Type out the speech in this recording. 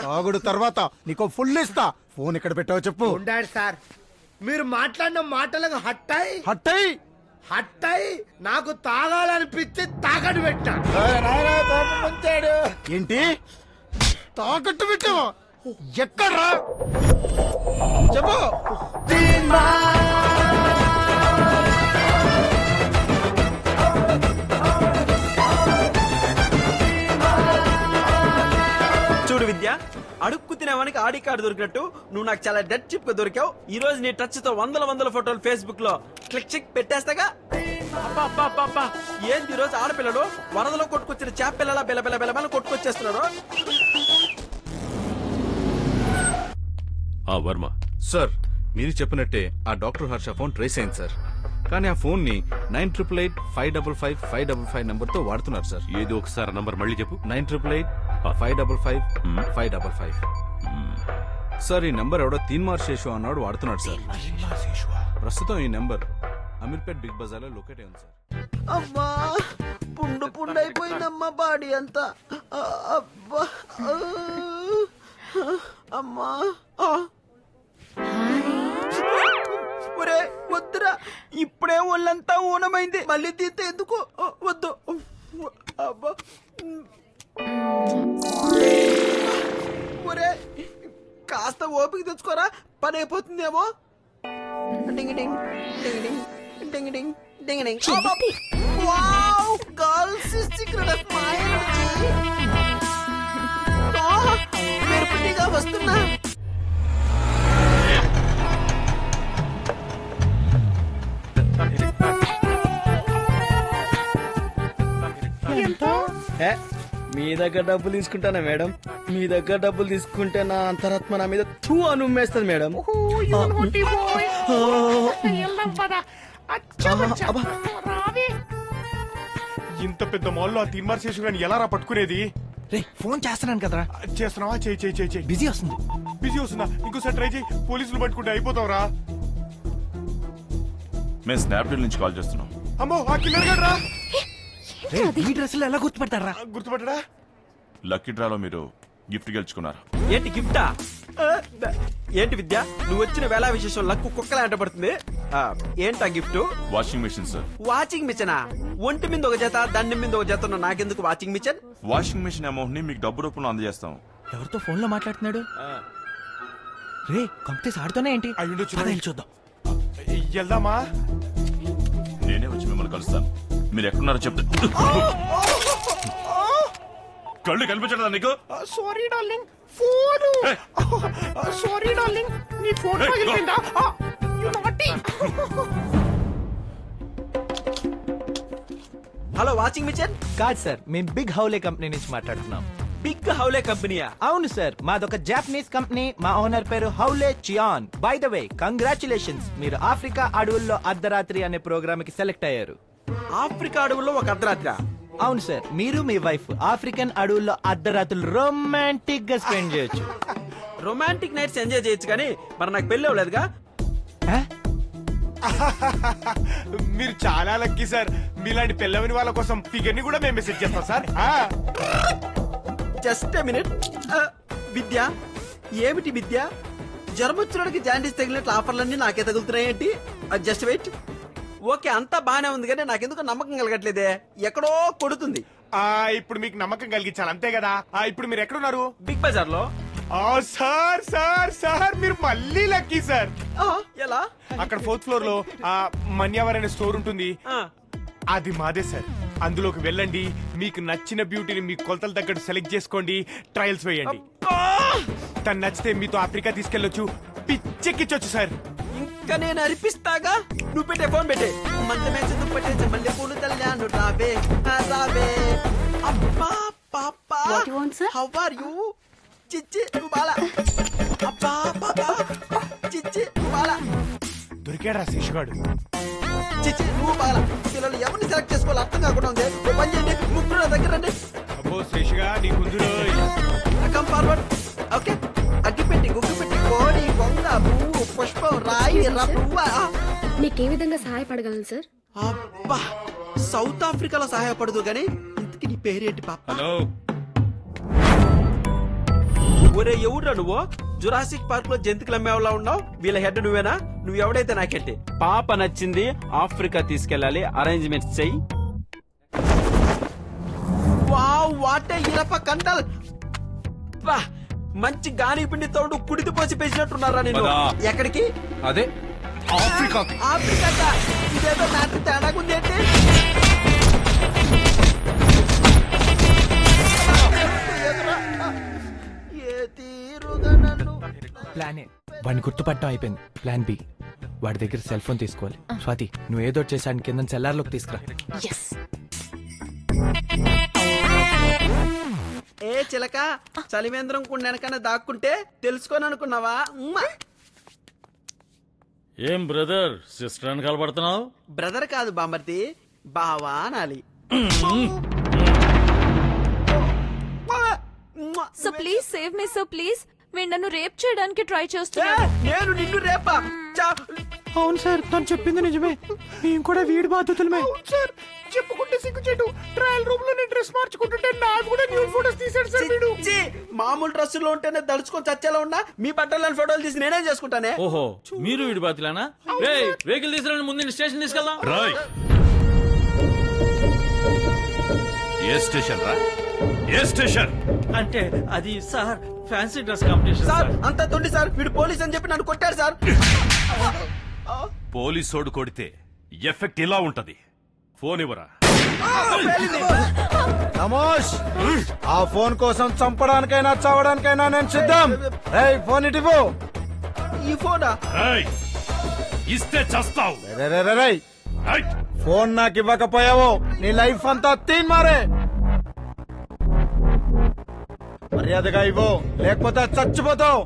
తాగుడు తర్వాత నీకో ఫుల్ ఇస్తా. ఫోన్ ఎక్కడ పెట్టావో చెప్పు. ఉండాడు సార్, మీరు మాట్లాడిన మాటలకు హట్టాయి నాకు తాగాలనిపించి తాకట్టు పెట్టా. ఏంటి తాకట్టు పెట్టావా? ఎక్కడ్రా చెప్పు. చూడు విద్య, అడుక్కు తినేవానికి ఆడి కార్డు దొరికినట్టు నువ్వు నాకు చాలా డెడ్ చిప్ గా దొరికావు. ఈ రోజు నీ టచ్ తో వందల ఫోటోలు ఫేస్బుక్ లో క్లిక్ పెట్టేస్తాగా. ఏంది ఈ రోజు ఆడపిల్లలు వరదలో కొట్టుకొచ్చిన చేప పిల్లల బెల కొట్టుకొచ్చేస్తున్నారు. వర్మ సార్, మీరు చెప్పినట్టే ఆ డాక్టర్ హర్ష ఫోన్ ట్రేస్ అయింది సార్. కానీ ఆ ఫోన్ ని 9888555555 నంబర్ తో వాడుతున్నారు సార్. ఏదో ఒకసారి నంబర్ మళ్ళీ చెప్పు. 9888555555. సార్ ఈ నంబర్ ఎవడో తీన్మార్ శేషు అన్నాడు వాడుతున్నాడు సార్. ప్రస్తుతం ఈ నంబర్ అమీర్పేట్ బిగ్ బజార్ లో లొకేట్ అయింది సార్. అమ్మా పుండు అయిపోయిందమ్మా బాడీ అంతా. అబ్బా అమ్మా ఒరే వద్దురా, ఇప్పుడే ఒళ్ళంతా ఊనమైంది, మళ్ళీ తీస్తే ఎందుకు? వద్దు. అబ్బా ఒరే కాస్త ఓపిక తెచ్చుకోరా, పని అయిపోతుందేమో. Ding ding ding ding ding ding ding ding. Wow, girls secret of my energy. మెరుపుగా వస్తున్నా. మీ దగ్గర డబ్బులు తీసుకుంటానా మేడం? మీ దగ్గర డబ్బులు తీసుకుంటే నా అంతరాత్మ నా మీద తూ అని ఉమ్మేస్తుంది మేడం. ఇంత పెద్ద మాల్లో ఆ తీన్మార్ శేషు గాని ఎలా రా పట్టుకునేది? ఫోన్ చేస్తున్నాను కదరా. చేస్తున్నావా? చెయ్యి. బిజీ వస్తుంది. బిజీ వస్తుందా? ఇంకోసారి ట్రై చేయి. పోలీసులు పట్టుకుంటే అయిపోతావురా. మేము స్నాప్డీల్ నుంచి కాల్ చేస్తున్నాం. అమ్మో ఆ కిల్లర్ గాడు రా. ఈ డ్రెస్ లో ఎలా గుర్తుపెడతారా? గుర్తుపట్టడా? లక్కీ డ్రాలో మీరు గిఫ్ట్ గెలుచుకున్నారు. ఏంటి గిఫ్టా? ఏంటి విద్య, నువ్వు వచ్చిన వేళ విశేషం లక్కు కుక్కలా అంటపడుతుంది. ఏంటా gift? Washing machine sir. Washing మిషనా? ఒంటి మీద ఒక జత, దండం మీద ఒక జత నాకెందుకు washing machine? Washing machine amount ని మీకు డబ్బు రూపంలో అందజేస్తాం. ఎవరితో ఫోన్ లో మాట్లాడుతున్నాడు? రే కంప్లీట్ ఆడుతూనే ఏంటి? చూద్దాం. వెళ్దామా? నేనే వచ్చి మిమ్మల్ని కలుస్తాను. మీరు ఎక్కడున్నారో చెప్తా. కళ్ళు కనిపించడా నీకు? Sorry darling, phone. Sorry darling, నీ ఫోన్ పగిలిపోయిందా? You naughty. Hello washing machine. కాదు సార్, మేము బిగ్ హౌలే కంపెనీ నుంచి మాట్లాడుతున్నాం. బిగ్ హౌలే కంపెనీయా? అవును సార్, మాదొక జాపనీస్ కంపెనీ. మా ఓనర్ పేరు Howley Chian. By the way congratulations, మీరు ఆఫ్రికా అడవుల్లో అర్ధరాత్రి అనే ప్రోగ్రామ్ కి సెలెక్ట్ అయ్యారు. ఆఫ్రికా అడవుల్లో ఒక అర్ధరాత్రి? అవును సార్, మీరు మీ వైఫ్ ఆఫ్రికన్ అడవుల్లో అర్ధరాత్రులు రొమాంటిక్ గా స్పెండ్ చేయొచ్చు. రొమాంటిక్ నైట్స్ ఎంజాయ్ చేయొచ్చు, కానీ మరి నాకు పెళ్లి అవ్వలేదుగా. మీరు చాలా లక్కీ సార్. మీలాంటి పెళ్ళవని వాళ్ళ కోసం ఫిగర్ ని కూడా మేము మెసేజ్ చేస్తాం sir. Just a minute. Vidya, ఏమిటి విద్య? జ్వరం వచ్చినోడికి జాండీస్ తగిలినట్లు ఆఫర్లన్నీ నాకే తగులుతున్నాయేంటి? Just wait. ఓకే, అంతా బానే ఉంది, కానీ నాకెందుకు నమ్మకం కలగట్లేదే. ఎక్కడో కొడుతుంది. ఇప్పుడు మీకు నమ్మకం కలిగించాలి అంతే కదా. ఇప్పుడు మీరు ఎక్కడున్నారు? బిగ్ బజార్ లో. సార్ సార్ సార్, మీరు మళ్ళీ లక్కీ సార్. ఎలా? అక్కడ 4th ఫ్లోర్ లో మన్యావర్ అనే స్టోర్ ఉంటుంది. అది మాదే సార్. అందులోకి వెళ్ళండి, మీకు నచ్చిన బ్యూటీని మీ కొలతలు తగ్గట్టు సెలెక్ట్ చేసుకోండి, ట్రయల్స్ వేయండి. తను నచ్చితే మీతో ఆఫ్రికా తీసుకెళ్లొచ్చు, పిచ్చెక్కించొచ్చు సార్. ఇంకా నేను అరిపిస్తాగా. నువ్వు పెట్టే ఫోన్ పెట్టే. మంచమే చదువు పెట్టేసి మళ్ళీ పూలు తల్లాను రావే రావే. అబ్బా పాపా, హౌ ఆర్ యు? చిచ్చి బాలా. అబ్బా పాపా, చిచ్చి బాలా. దొరికాడా శేషుగాడు? చిచ్చి నువ్వు బాలా. పిల్లలు ఎవరిని సెలెక్ట్ చేసుకోవాలి అర్థం కాకుండా ఉంది. పని చేయండి, ముగ్గురు దగ్గర రండి. అబ్బో శేషుగా, నీ ముందు కమ్ ఫార్వర్డ్. ఓకే, అగ్గిపెట్టి, గుగ్గిపెట్టి, కోడి, కొంగ, పువ్వు, పుష్పం, రాయి, రవ్వ. మీకే విధంగా సహాయపడగలను సార్? అబ్బా, సౌత్ ఆఫ్రికాలో సహాయపడదు గానీ ఇంతకీ నీ పేరేంటి పాప? హలో, ఒరే ఎవరురా నువ్వు జురాసిక్ పార్క్ లో జంతువులు అమ్మేవాళ్ళ ఉన్నావు వీళ్ళ హెడ్ నువ్వేనా నువ్వు ఎవడైతే నాకెట్టే పాప నచ్చింది ఆఫ్రికా తీసుకెళ్ళాలి అరేంజ్మెంట్స్ చెయ్యి వావ్ వాట్ ఇరప కండల్ బా మంచి గాని పిండి తోడు కుడితి పోసి పెంచినట్టున్నారా నేను ఎక్కడికి అదే ఆఫ్రికాకి. ఆఫ్రికా ఇదేదో నాకు తేడాగుంది ఏంటి ఏ తీరుగా నన్ను ప్లాన్ ఏ వాడిని గుర్తుపట్టడం అయిపోయింది. ప్లాన్ బి వాడి దగ్గర సెల్ ఫోన్ తీసుకోవాలి. స్వాతి నువ్వు ఏదో చేసాను కింద సెల్లార్లోకి తీసుకురా. ఏ చిలక చలివేంద్రం కుండా వెనకన్నా దాక్కుంటే తెలుసుకొని అనుకున్నావా ఏం బ్రదర్ సిస్టర్ అని కలబడుతున్నావు? బ్రదర్ కాదు బామర్ది బావా అనాలి. So please save me so please వీడు నన్ను రేప్ చేయడానికి ట్రై చేస్తున్నాడు. నేను నిన్ను రేపా అవును సార్ తను చెప్పింది నిజమే. మేము కూడా వీడి బాధ్యతలమే. సార్ చెప్పుకుంటే సిగ్గుచేటు ట్రయల్ రూమ్ లో నేను డ్రెస్ మార్చుకుంటుంటే నాకు కూడా న్యూ ఫోటోస్ తీసాడు సార్ వీడు. మామూలు డ్రెస్సులో ఉంటేనే దడుచుకొని చచ్చేలా ఉన్నా మీ బట్టలని ఫోటోలు తీసి నేనేం చేసుకుంటానే. ఓహో మీరు వీడి బాతిలానా? వెహికల్ తీసుకురండి ముందు స్టేషన్ తీసుకెళ్దాం. రాయ్ ఏ స్టేషన్ రా? ఏ స్టేషన్ అంటే అది sir fancy dress competition sir అంత తొండి సార్ వీడు పోలీస్ అని చెప్పి నన్ను కొట్టాడు సార్. పోలీసోడు కొడితే ఎఫెక్ట్ ఇలా ఉంటది. ఫోన్ ఇవ్వరా. నమోష్ ఆ ఫోన్ కోసం చంపడానికైనా చావడానికైనా నేను సిద్ధం. ఏయ్ ఫోన్ ఇటివో. ఈ ఫోనా? రేయ్ ఇస్తే చస్తావు. రేయ్ ఫోన్ నాకు ఇవ్వకపోయావో నీ లైఫ్ అంతా తీన్ మారే. మర్యాదగా ఇవ్వు లేకపోతే చచ్చిపోతావు.